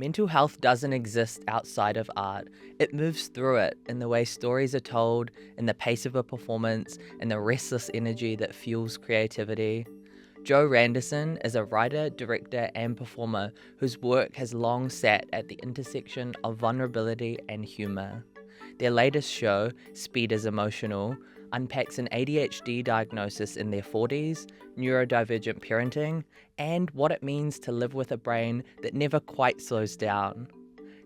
Mental health doesn't exist outside of art. It moves through it in the way stories are told, in the pace of a performance, and the restless energy that fuels creativity. Jo Randerson is a writer, director, and performer whose work has long sat at the intersection of vulnerability and humour. Their latest show, Speed is Emotional, unpacks an ADHD diagnosis in their 40s, neurodivergent parenting, and what it means to live with a brain that never quite slows down.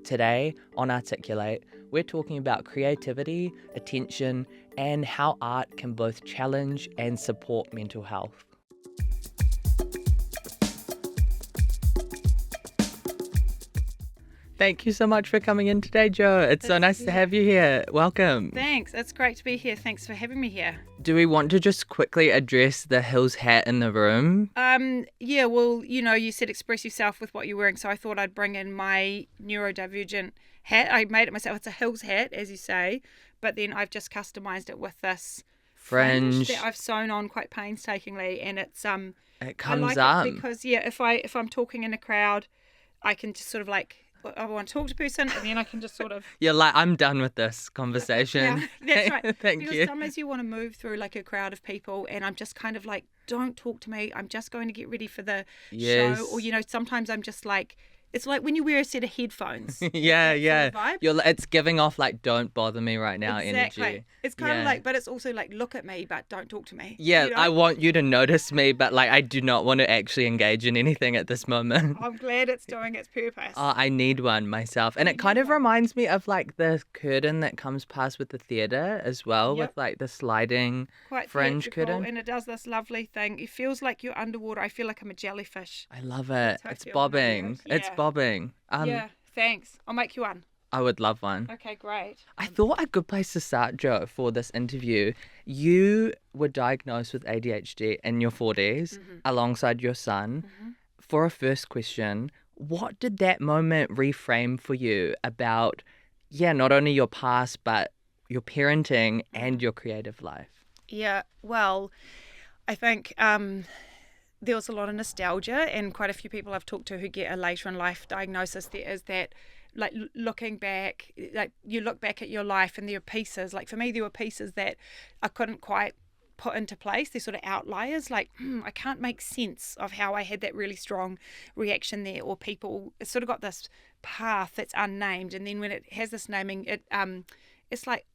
Today, on Articulate, we're talking about creativity, attention, and how art can both challenge and support mental health. Thank you so much for coming in today, Jo. It's so nice to have you here. Welcome. Thanks. It's great to be here. Thanks for having me here. Do we want to just quickly address the Hills hat in the room? Well, you said express yourself with what you're wearing, so I thought I'd bring in my neurodivergent hat. I made it myself. It's a Hills hat, as you say, but then I've just customized it with this fringe that I've sewn on quite painstakingly, and it's it comes I like up it because if I'm talking in a crowd, I can just sort of like, I want to talk to a person, and then I can just sort of... You're like, I'm done with this conversation. Yeah, that's right. Thank because you. Sometimes you want to move through like a crowd of people, and I'm just kind of like, don't talk to me. I'm just going to get ready for the show. Or, sometimes I'm just like, it's like when you wear a set of headphones. yeah. Sort of vibe. It's giving off like, don't bother me right now Exactly. energy. It's kind of like, but it's also like, look at me, but don't talk to me. Yeah, I want you to notice me, but like, I do not want to actually engage in anything at this moment. I'm glad it's doing its purpose. Oh, I need one myself. And it kind of reminds me of like the curtain that comes past with the theatre as well, with like the sliding quite fringe curtain. And it does this lovely thing. It feels like you're underwater. I feel like I'm a jellyfish. I love it. It's bobbing. It's bobbing. Yeah, thanks. I'll make you one. I would love one. Okay, great. I thought a good place to start, Jo, for this interview, you were diagnosed with ADHD in your 40s alongside your son. For a first question, what did that moment reframe for you about, not only your past, but your parenting and your creative life? Yeah, well, I think there was a lot of nostalgia, and quite a few people I've talked to who get a later in life diagnosis, there is that, like, looking back, like you look back at your life and there are pieces, like for me there were pieces that I couldn't quite put into place. They're sort of outliers, like I can't make sense of how I had that really strong reaction there, or people, it's sort of got this path that's unnamed, and then when it has this naming, it's like,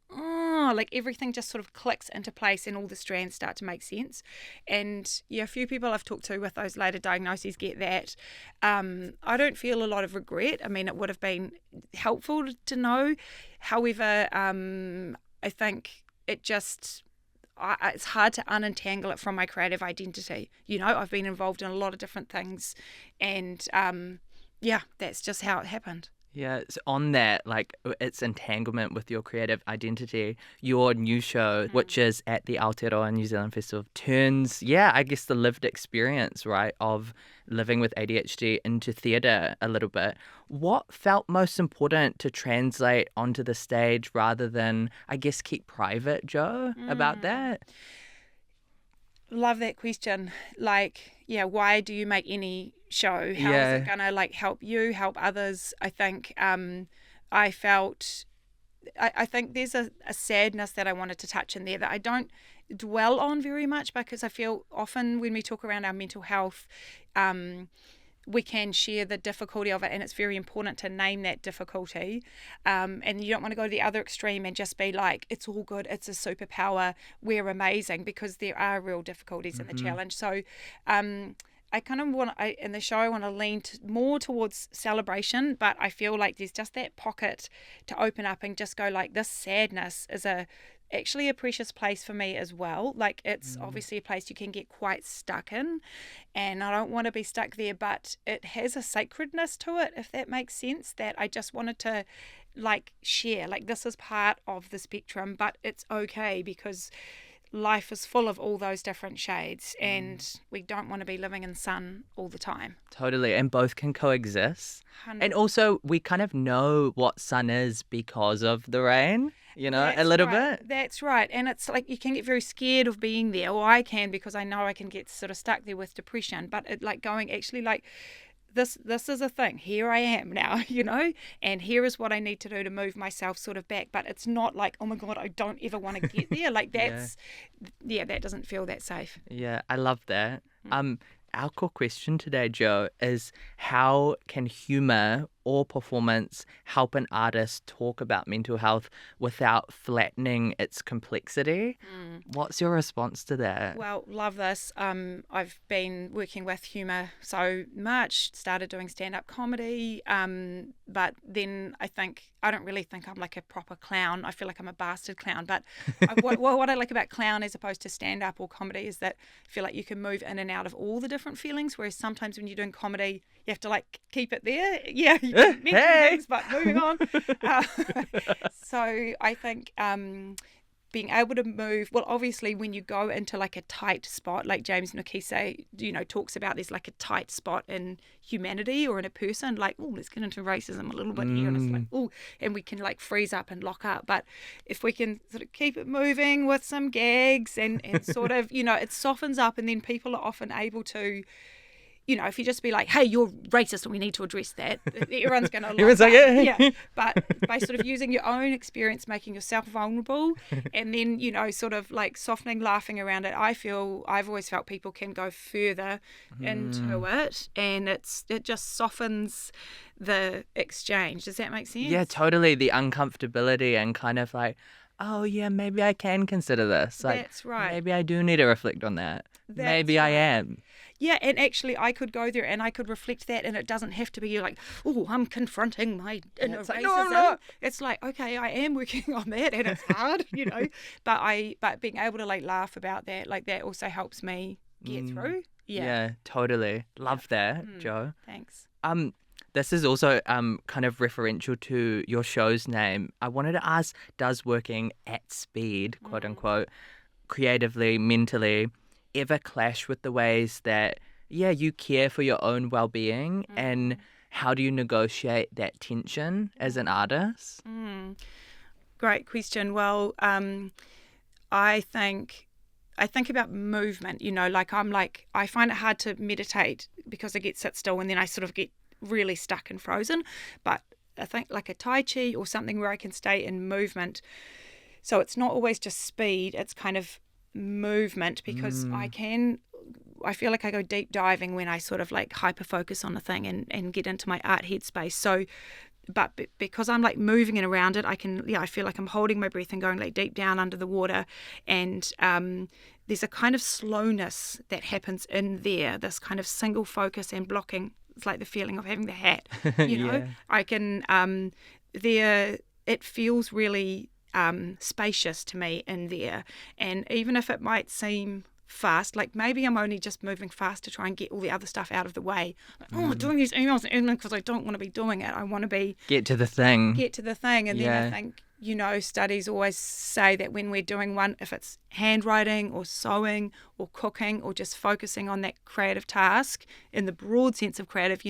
like everything just sort of clicks into place and all the strands start to make sense. And a few people I've talked to with those later diagnoses get that. I don't feel a lot of regret. I mean, it would have been helpful to know. However, I think it just... it's hard to unentangle it from my creative identity. I've been involved in a lot of different things, and that's just how it happened. Yeah, so on that, like, its entanglement with your creative identity, your new show, which is at the Aotearoa NZ Festival, turns, I guess the lived experience, right, of living with ADHD into theatre a little bit. What felt most important to translate onto the stage rather than, I guess, keep private, Jo, about that? Love that question. Like, why do you make any show? How is it going to help you, help others? I think I think there's a sadness that I wanted to touch in there that I don't dwell on very much, because I feel often when we talk around our mental health, we can share the difficulty of it, and it's very important to name that difficulty, and you don't want to go to the other extreme and just be like, it's all good, it's a superpower, we're amazing, because there are real difficulties in the challenge. So I kind of want to, in the show, I want to lean more towards celebration, but I feel like there's just that pocket to open up and just go like, this sadness is actually a precious place for me as well. Like, it's obviously a place you can get quite stuck in, and I don't want to be stuck there, but it has a sacredness to it, if that makes sense, that I just wanted to share, like, this is part of the spectrum, but it's okay, because life is full of all those different shades, and we don't want to be living in sun all the time. Totally, and both can coexist. 100%. And also, we kind of know what sun is because of the rain, That's a little right. bit. That's right. And it's like you can get very scared of being there, or I can, because I know I can get sort of stuck there with depression. But it, going actually this is a thing. Here I am now, and here is what I need to do to move myself sort of back. But it's not like, oh my God, I don't ever want to get there. Like that doesn't feel that safe. Yeah, I love that. Our core question today, Jo, is how can humour or performance help an artist talk about mental health without flattening its complexity? What's your response to that? Well, love this. I've been working with humour. So March started doing stand-up comedy, but then I don't really think I'm like a proper clown. I feel like I'm a bastard clown. But what I like about clown as opposed to stand-up or comedy is that I feel like you can move in and out of all the different feelings, whereas sometimes when you're doing comedy, you have to like keep it there. Yeah, you can mention things, but moving on. So I think being able to move, well, obviously when you go into like a tight spot, like James Nokise, talks about there's like a tight spot in humanity or in a person, like, oh, let's get into racism a little bit here, and it's like, oh, and we can like freeze up and lock up. But if we can sort of keep it moving with some gags and sort of, it softens up, and then people are often able to, if you just be like, hey, you're racist and we need to address that, everyone's going to everyone's like, yeah. But by sort of using your own experience, making yourself vulnerable, and then, sort of like softening, laughing around it, I've always felt people can go further into it, and it just softens the exchange. Does that make sense? Yeah, totally. The uncomfortability and kind of like, oh yeah, maybe I can consider this. Like, that's right. Maybe I do need to reflect on that. Maybe I am. Yeah, and actually I could go there and I could reflect that, and it doesn't have to be like, oh, I'm confronting my inner racism. Like, no, I'm not. It's like, okay, I am working on that, and it's hard, but being able to like laugh about that, like that also helps me get through. Yeah, totally. Love that, Jo. Thanks. This is also kind of referential to your show's name. I wanted to ask, does working at speed, quote unquote, creatively, mentally, ever clash with the ways that, you care for your own well-being, and how do you negotiate that tension as an artist? Great question. Well, I think about movement, I find it hard to meditate because I get sit still and then I sort of get really stuck and frozen. But I think like a Tai Chi or something where I can stay in movement. So it's not always just speed, it's kind of movement, because I feel like I go deep diving when I sort of like hyper focus on a thing and get into my art headspace. So but because I'm like moving and around it, I feel like I'm holding my breath and going like deep down under the water, and there's a kind of slowness that happens in there, this kind of single focus and blocking. It's like the feeling of having the hat, I can it feels really spacious to me in there, and even if it might seem fast, like maybe I'm only just moving fast to try and get all the other stuff out of the way, like, I'm doing these emails because I don't want to be doing it, I want to get to the thing, and then I think studies always say that when we're doing one, if it's handwriting or sewing or cooking or just focusing on that creative task in the broad sense of creative,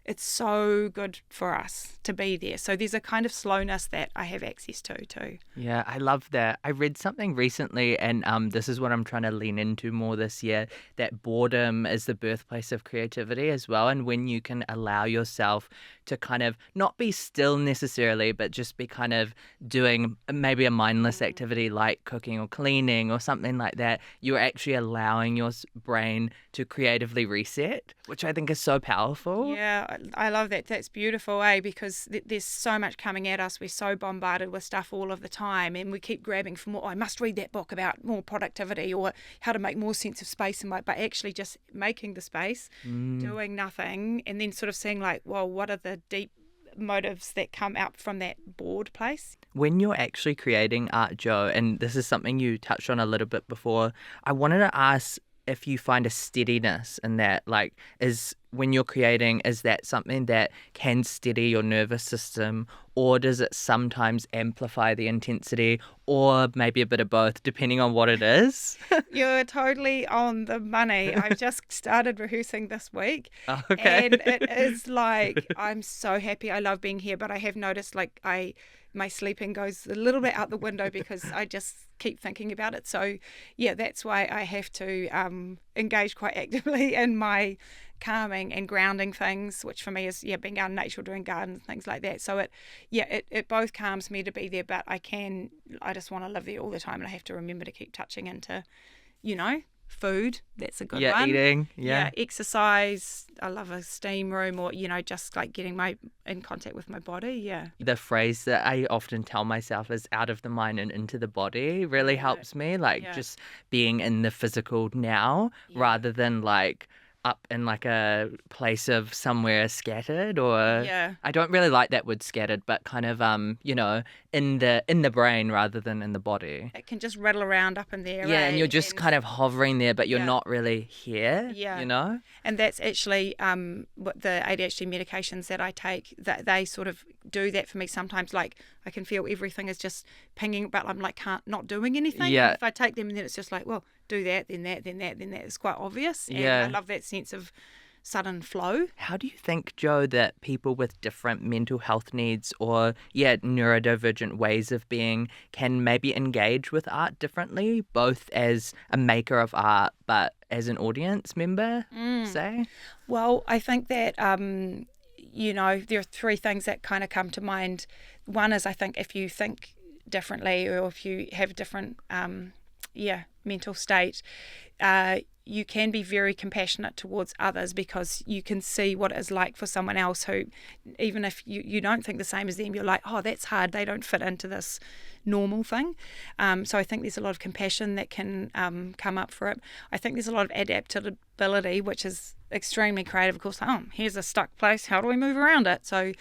it's so good for us to be there. So there's a kind of slowness that I have access to too. Yeah, I love that. I read something recently, and this is what I'm trying to lean into more this year, that boredom is the birthplace of creativity as well. And when you can allow yourself to kind of not be still necessarily, but just be kind of doing maybe a mindless activity like cooking or cleaning or something like that, you're actually allowing your brain to creatively reset, which I think is so powerful. Yeah, I love that. That's beautiful, because there's so much coming at us. We're so bombarded with stuff all of the time, and we keep grabbing for more. I must read that book about more productivity or how to make more sense of space, but actually just making the space, doing nothing, and then sort of seeing like, well, what are the deep motives that come out from that bored place? When you're actually creating art, Jo, and this is something you touched on a little bit before, I wanted to ask if you find a steadiness in that, like, when you're creating, is that something that can steady your nervous system, or does it sometimes amplify the intensity, or maybe a bit of both, depending on what it is? You're totally on the money. I've just started rehearsing this week. Oh, okay. And it is like, I'm so happy. I love being here, but I have noticed like my sleeping goes a little bit out the window because I just keep thinking about it. So yeah, that's why I have to engage quite actively in my calming and grounding things, which for me is being out in nature, doing gardens, things like that. So it both calms me to be there, but I just want to live there all the time, and I have to remember to keep touching into, food. That's a good one. Eating. Exercise. I love a steam room, or just like getting in contact with my body. The phrase that I often tell myself is out of the mind and into the body really helps me, just being in the physical now rather than like up in like a place of somewhere scattered, or I don't really like that word scattered, but kind of in the brain rather than in the body. It can just rattle around up in there. And you're just kind of hovering there, but you're not really here. And that's actually what the ADHD medications that I take, that they sort of do that for me sometimes. Like I can feel everything is just pinging, but I'm like not doing anything. If I take them, and then it's just like, well, do that, then that, then that, then that. It's quite obvious. And I love that sense of sudden flow. How do you think, Jo, that people with different mental health needs or neurodivergent ways of being can maybe engage with art differently, both as a maker of art but as an audience member, say? Well, I think that there are three things that kind of come to mind. One is, I think, if you think differently, or if you have a different mental state, you can be very compassionate towards others, because you can see what it's like for someone else who, even if you don't think the same as them, you're like, oh, that's hard, they don't fit into this normal thing. So I think there's a lot of compassion that can come up for it. I think there's a lot of adaptability, which is extremely creative. Of course, here's a stuck place, how do we move around it? So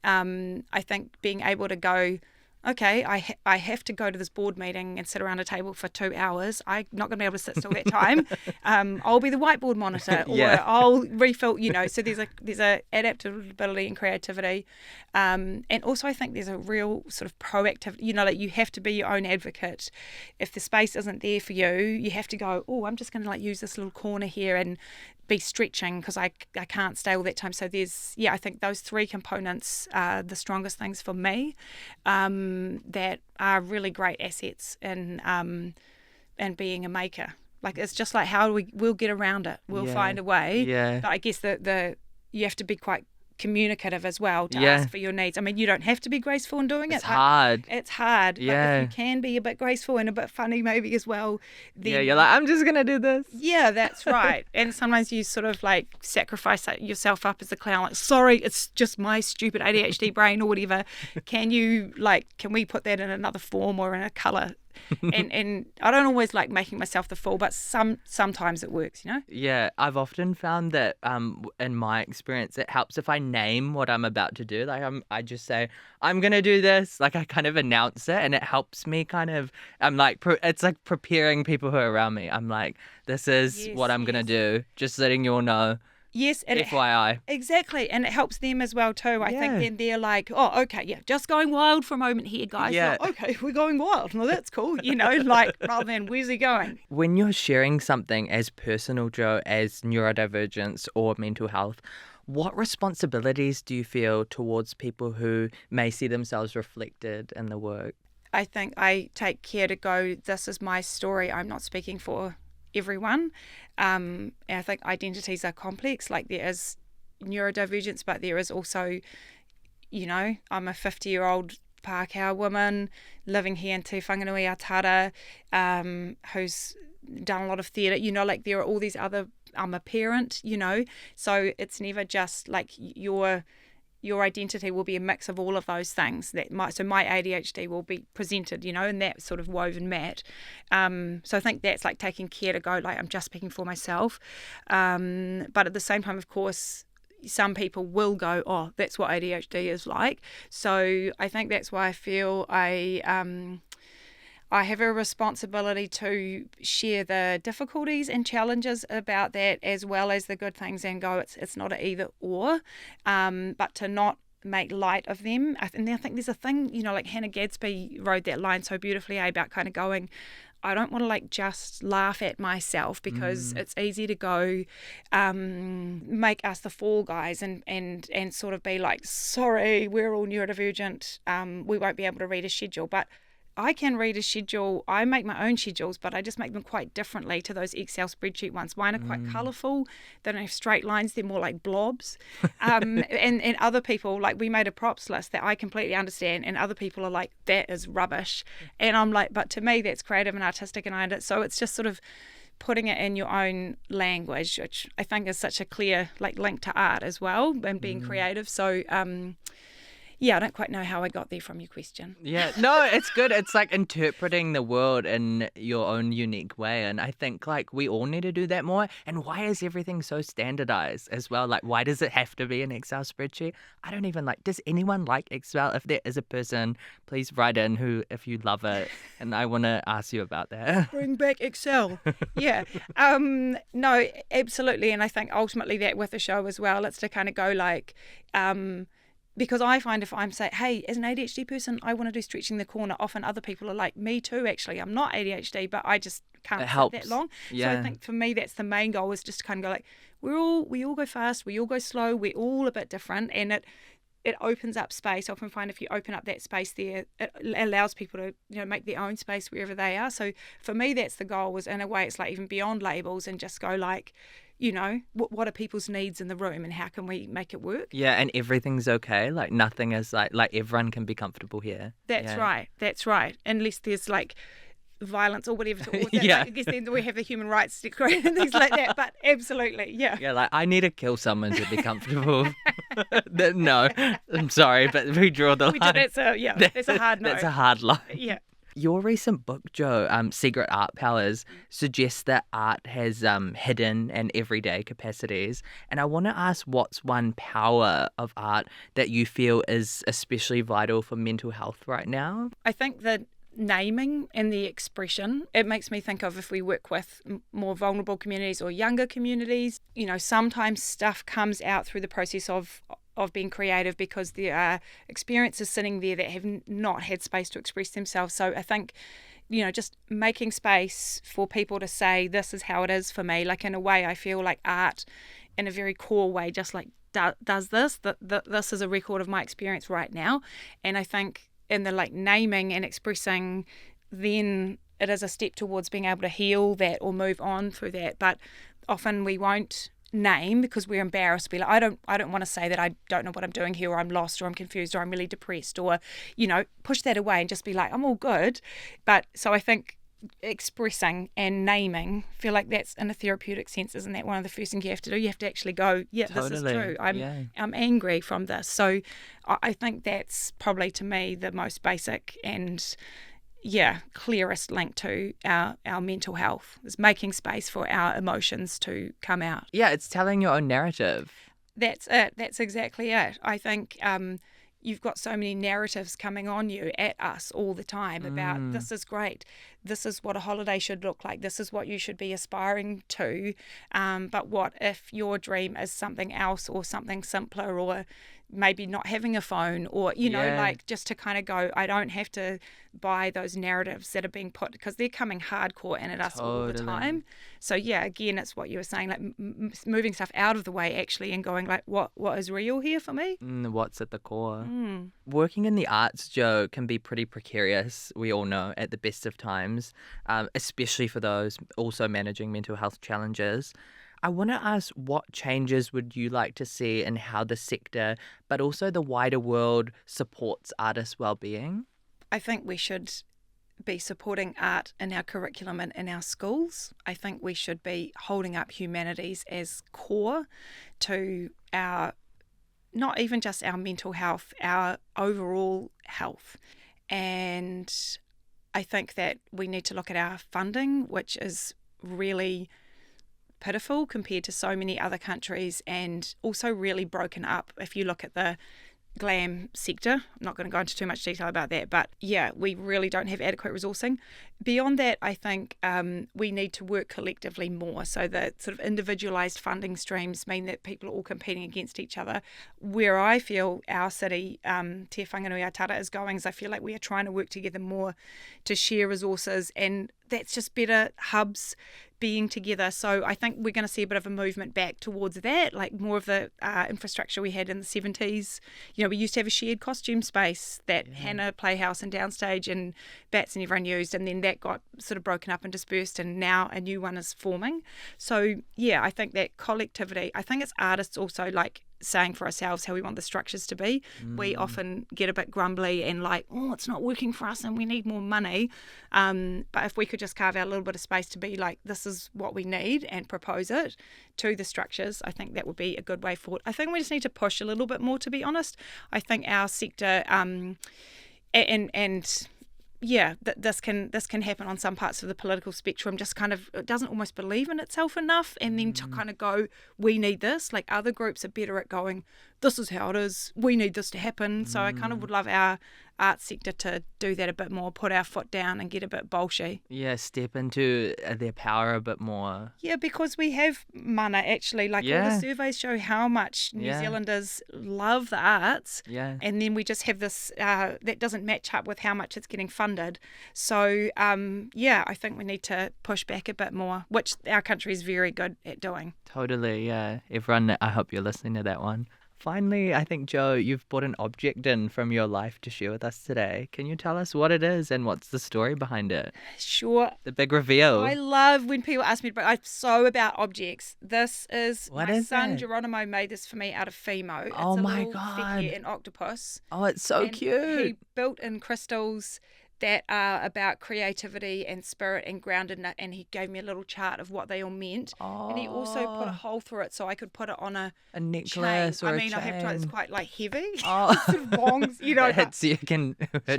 I think being able to go, okay, I have to go to this board meeting and sit around a table for 2 hours. I'm not going to be able to sit still that time. I'll be the whiteboard monitor, or I'll refill, So there's a adaptability and creativity. And also I think there's a real sort of proactive, like you have to be your own advocate. If the space isn't there for you, you have to go, oh, I'm just going to use this little corner here and be stretching, because I can't stay all that time. So I think those three components are the strongest things for me, that are really great assets in being a maker. Like, it's just like, we'll get around it, we'll find a way. But I guess you have to be quite communicative as well to ask for your needs. I mean, you don't have to be graceful in doing it. It's hard. But if you can be a bit graceful and a bit funny maybe as well, then you're like, I'm just gonna do this. That's right. And sometimes you sort of like sacrifice yourself up as a clown, like, sorry, it's just my stupid ADHD brain or whatever. Can we put that in another form or in a colour? and I don't always like making myself the fool, but sometimes it works, I've often found that in my experience, it helps if I name what I'm about to do. Like I just say, I'm gonna do this, like I kind of announce it, and it helps me kind of, I'm like, it's like preparing people who are around me. I'm like, this is what I'm gonna do, just letting you all know. Yes, and FYI. Exactly, and it helps them as well too. I think then they're like, oh, okay, just going wild for a moment here, guys. Yeah. Like, okay, we're going wild. Well, that's cool, like, rather than where's he going? When you're sharing something as personal, Jo, as neurodivergence or mental health, what responsibilities do you feel towards people who may see themselves reflected in the work? I think I take care to go, this is my story. I'm not speaking for everyone. And I think identities are complex. Like, there is neurodivergence, but there is also, I'm a 50-year-old Pākehā woman living here in Te Whanganui Atara, who's done a lot of theatre. Like, there are all these other, I'm a parent, so it's never just like your identity will be a mix of all of those things. So my ADHD will be presented, in that sort of woven mat. So I think that's like taking care to go, like, I'm just speaking for myself. But at the same time, of course, some people will go, oh, that's what ADHD is like. So I think that's why I feel I have a responsibility to share the difficulties and challenges about that, as well as the good things, and go, it's not an either or, but to not make light of them. And I think there's a thing, like Hannah Gadsby wrote that line so beautifully about kind of going, I don't want to like just laugh at myself, because it's easy to go make us the fall guys and sort of be like, sorry, we're all neurodivergent, we won't be able to read a schedule. But I can read a schedule. I make my own schedules, but I just make them quite differently to those Excel spreadsheet ones. Mine are quite colourful. They don't have straight lines. They're more like blobs. And other people, like, we made a props list that I completely understand, and other people are like, that is rubbish. And I'm like, but to me, that's creative and artistic, and I understand. So it's just sort of putting it in your own language, which I think is such a clear like link to art as well, and being creative. So yeah, I don't quite know how I got there from your question. Yeah, no, it's good. It's like interpreting the world in your own unique way. And I think like we all need to do that more. And why is everything so standardized as well? Like, why does it have to be an Excel spreadsheet? I don't even like, does anyone like Excel? If there is a person, please write in who, if you love it. And I want to ask you about that. Bring back Excel. Yeah. No, absolutely. And I think ultimately that with the show as well, it's to kind of go like, because I find if I'm saying, hey, as an ADHD person, I want to do stretching the corner, often other people are like, me too, actually. I'm not ADHD, but I just can't sit that long. Yeah. So I think for me, that's the main goal, is just to kind of go like, we all go fast, we all go slow, we're all a bit different. And it opens up space. I often find if you open up that space there, it allows people to, you know, make their own space wherever they are. So for me, that's the goal, was in a way, it's like even beyond labels, and just go like, you know, what are people's needs in the room and how can we make it work? Yeah, and everything's okay. Like nothing is like everyone can be comfortable here. That's right. Unless there's like violence or whatever. Yeah. Like, I guess then we have the human rights decree and things like that. But absolutely, yeah. Yeah, like I need to kill someone to be comfortable. No, I'm sorry, but we draw the line. That's a hard no. That's a hard line. Yeah. Your recent book, Jo, Secret Art Powers, suggests that art has hidden and everyday capacities. And I want to ask, what's one power of art that you feel is especially vital for mental health right now? I think that naming and the expression, it makes me think of if we work with more vulnerable communities or younger communities, you know, sometimes stuff comes out through the process of being creative because there are experiences sitting there that have not had space to express themselves. So I think, you know, just making space for people to say, this is how it is for me. Like, in a way, I feel like art, in a very core way, just like does this. This is a record of my experience right now. And I think in the like naming and expressing, then it is a step towards being able to heal that or move on through that. But often we won't name because we're embarrassed to be like, I don't want to say that I don't know what I'm doing here, or I'm lost, or I'm confused, or I'm really depressed, or, you know, push that away and just be like, I'm all good. But so I think expressing and naming, feel like that's, in a therapeutic sense, isn't that one of the first things you have to do? You have to actually go, yeah, totally. This is true. I'm angry from this. So I think that's probably, to me, the most basic and clearest link to our mental health, is making space for our emotions to come out. Yeah, it's telling your own narrative. That's it. That's exactly it. I think you've got so many narratives coming on you at us all the time about this is great, this is what a holiday should look like, this is what you should be aspiring to, but what if your dream is something else, or something simpler, or maybe not having a phone, or, you know, like, just to kind of go, I don't have to buy those narratives that are being put, because they're coming hardcore in at us all the time. So yeah, again, it's what you were saying, like moving stuff out of the way actually, and going like, what is real here for me? What's at the core? Working in the arts, Jo, can be pretty precarious, we all know, at the best of times, especially for those also managing mental health challenges. I want to ask, what changes would you like to see in how the sector, but also the wider world, supports artists' well-being? I think we should be supporting art in our curriculum and in our schools. I think we should be holding up humanities as core to our, not even just our mental health, our overall health. And I think that we need to look at our funding, which is really pitiful compared to so many other countries, and also really broken up if you look at the glam sector. I'm not going to go into too much detail about that, but yeah, we really don't have adequate resourcing. Beyond that, I think we need to work collectively more, so that sort of individualised funding streams mean that people are all competing against each other. Where I feel our city, Te Whanganui Atara, is going, is I feel like we are trying to work together more to share resources and that's just better hubs being together. So I think we're going to see a bit of a movement back towards that, like more of the infrastructure we had in the 70s. We used to have a shared costume space, that Hannah Playhouse and Downstage and Bats and everyone used, and then that got sort of broken up and dispersed, and now a new one is forming. So yeah, I think that collectivity, I think it's artists also like saying for ourselves how we want the structures to be. We often get a bit grumbly and like, oh, it's not working for us and we need more money. But if we could just carve out a little bit of space to be like, this is what we need, and propose it to the structures, I think that would be a good way forward. I think we just need to push a little bit more, to be honest. I think our sector this can happen on some parts of the political spectrum, just kind of, it doesn't almost believe in itself enough, and then to kind of go, we need this. Like other groups are better at going, this is how it is, we need this to happen. So I kind of would love our arts sector to do that a bit more, put our foot down and get a bit bolshy. Yeah, step into their power a bit more. Yeah, because we have mana actually. Like all the surveys show how much New Zealanders love the arts. Yeah. And then we just have this, that doesn't match up with how much it's getting funded. So, I think we need to push back a bit more, which our country is very good at doing. Totally, yeah. Everyone, I hope you're listening to that one. Finally, I think, Jo, you've brought an object in from your life to share with us today. Can you tell us what it is and what's the story behind it? Sure. The big reveal. I love when people ask me, but I'm so about objects. This is, my son Geronimo made this for me out of Fimo. It's oh my God. God. An octopus. Oh, it's so cute. He built in crystals that are about creativity and spirit and grounded, and he gave me a little chart of what they all meant. Oh. And he also put a hole through it so I could put it on a necklace chain. or I mean, a chain. I have to, it's quite like heavy. Oh. Sort of longs, It hits you, can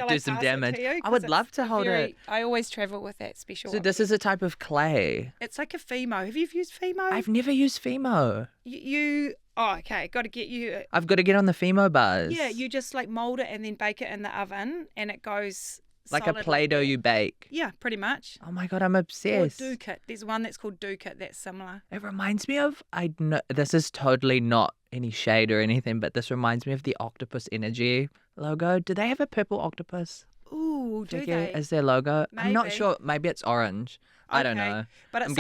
do some damage. I would love to hold it. I always travel with that special So this is a type of clay. It's like a Fimo. Have you used Fimo? I've never used Fimo. Oh, okay. Got to get you. I've got to get on the Fimo buzz. Yeah, you just like mold it and then bake it in the oven, and it goes like a Play-Doh you bake. Yeah, pretty much. Oh my God, I'm obsessed. Or Duke It. There's one that's called Duke It that's similar. It reminds me of, this is totally not any shade or anything, but this reminds me of the Octopus Energy logo. Do they have a purple octopus? Ooh, do they? Is their logo? Maybe. I'm not sure. Maybe it's orange. I don't know. But it's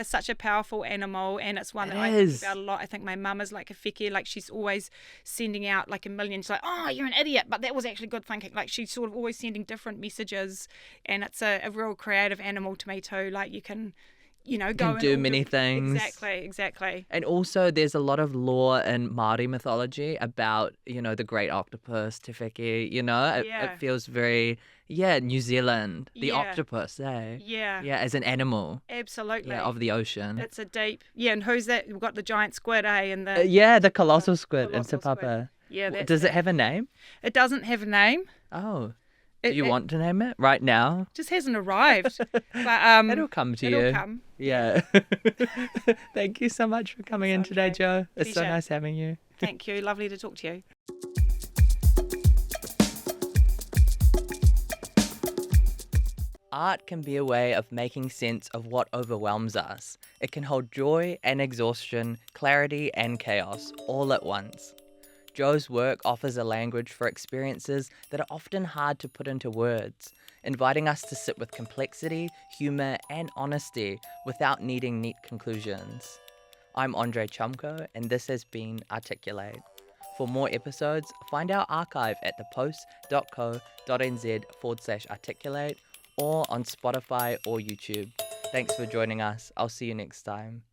such a powerful animal, and it's one that I think about a lot. I think my mum is like a wheke, like she's always sending out like a million. She's like, oh, you're an idiot, but that was actually good thinking. Like she's sort of always sending different messages, and it's a real creative animal to me too. Like you can, go and do many things. Exactly. And also there's a lot of lore in Māori mythology about, the great octopus, Te Wheke, it feels very, New Zealand, the octopus, eh? Yeah. Yeah, as an animal. Absolutely. Yeah, of the ocean. It's a deep, and who's that? We've got the giant squid, eh? And the colossal squid in Te Papa. Yeah, does it have a name? It doesn't have a name. Oh. Do you want to name it right now? Just hasn't arrived. But it'll come to you. It'll come. Yeah. Thank you so much for coming in today, Jo. It's so nice having you. Thank you. Lovely to talk to you. Art can be a way of making sense of what overwhelms us. It can hold joy and exhaustion, clarity and chaos, all at once. Jo's work offers a language for experiences that are often hard to put into words, inviting us to sit with complexity, humour and honesty without needing neat conclusions. I'm André and this has been Articulate. For more episodes, find our archive at thepost.co.nz/articulate or on Spotify or YouTube. Thanks for joining us. I'll see you next time.